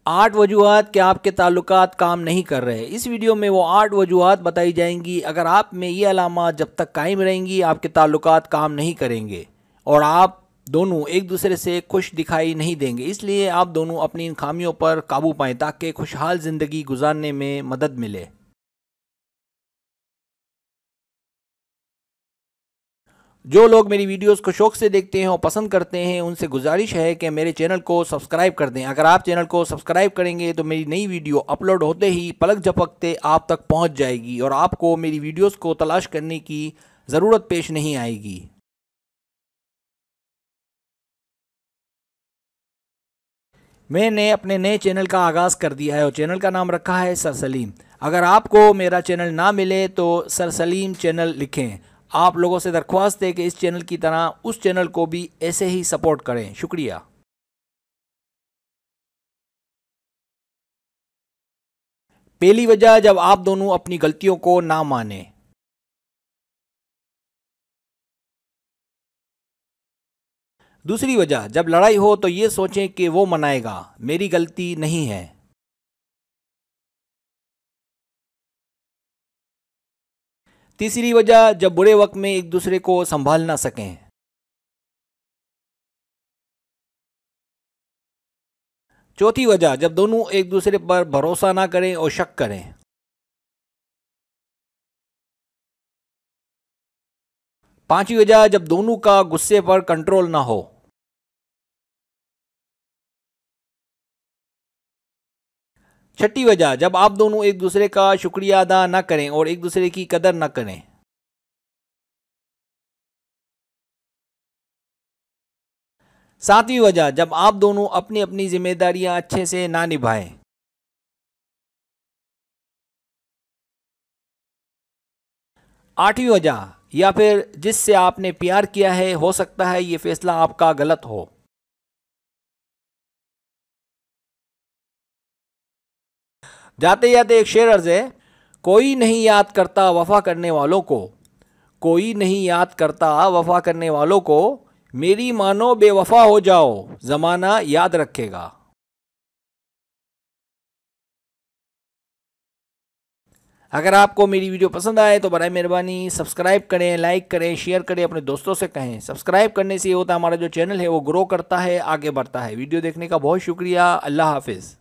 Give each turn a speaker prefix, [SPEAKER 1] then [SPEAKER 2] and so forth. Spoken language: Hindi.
[SPEAKER 1] 8 वजूहात कि आपके ताल्लुकात काम नहीं कर रहे। इस वीडियो में वो 8 वजूहात बताई जाएंगी, अगर आप में ये अलामात जब तक कायम रहेंगी आपके ताल्लुकात काम नहीं करेंगे और आप दोनों एक दूसरे से खुश दिखाई नहीं देंगे। इसलिए आप दोनों अपनी इन खामियों पर काबू पाएँ ताकि खुशहाल ज़िंदगी गुजारने में मदद मिले। जो लोग मेरी वीडियोस को शौक़ से देखते हैं और पसंद करते हैं उनसे गुजारिश है कि मेरे चैनल को सब्सक्राइब कर दें। अगर आप चैनल को सब्सक्राइब करेंगे तो मेरी नई वीडियो अपलोड होते ही पलक झपकते आप तक पहुंच जाएगी और आपको मेरी वीडियोस को तलाश करने की ज़रूरत पेश नहीं आएगी। मैंने अपने नए चैनल का आगाज़ कर दिया है और चैनल का नाम रखा है सर सलीम। अगर आपको मेरा चैनल ना मिले तो सर सलीम चैनल लिखें। आप लोगों से दरख्वास्त है कि इस चैनल की तरह उस चैनल को भी ऐसे ही सपोर्ट करें। शुक्रिया। पहली वजह, जब आप दोनों अपनी गलतियों को ना माने। दूसरी वजह, जब लड़ाई हो तो ये सोचें कि वो मनाएगा, मेरी गलती नहीं है। तीसरी वजह, जब बुरे वक्त में एक दूसरे को संभाल ना सकें। चौथी वजह, जब दोनों एक दूसरे पर भरोसा ना करें और शक करें। पांचवी वजह, जब दोनों का गुस्से पर कंट्रोल ना हो। छठी वजह, जब आप दोनों एक दूसरे का शुक्रिया अदा ना करें और एक दूसरे की कदर ना करें। सातवीं वजह, जब आप दोनों अपनी अपनी जिम्मेदारियां अच्छे से ना निभाएं। आठवीं वजह, या फिर जिससे आपने प्यार किया है हो सकता है ये फैसला आपका गलत हो। जाते जाते एक शेर अर्ज है, कोई नहीं याद करता वफा करने वालों को, कोई नहीं याद करता वफा करने वालों को, मेरी मानो बेवफा हो जाओ ज़माना याद रखेगा। अगर आपको मेरी वीडियो पसंद आए तो बराए मेहरबानी सब्सक्राइब करें, लाइक करें, शेयर करें, अपने दोस्तों से कहें। सब्सक्राइब करने से ये होता है हमारा जो चैनल है वो ग्रो करता है, आगे बढ़ता है। वीडियो देखने का बहुत शुक्रिया। अल्लाह हाफिज़।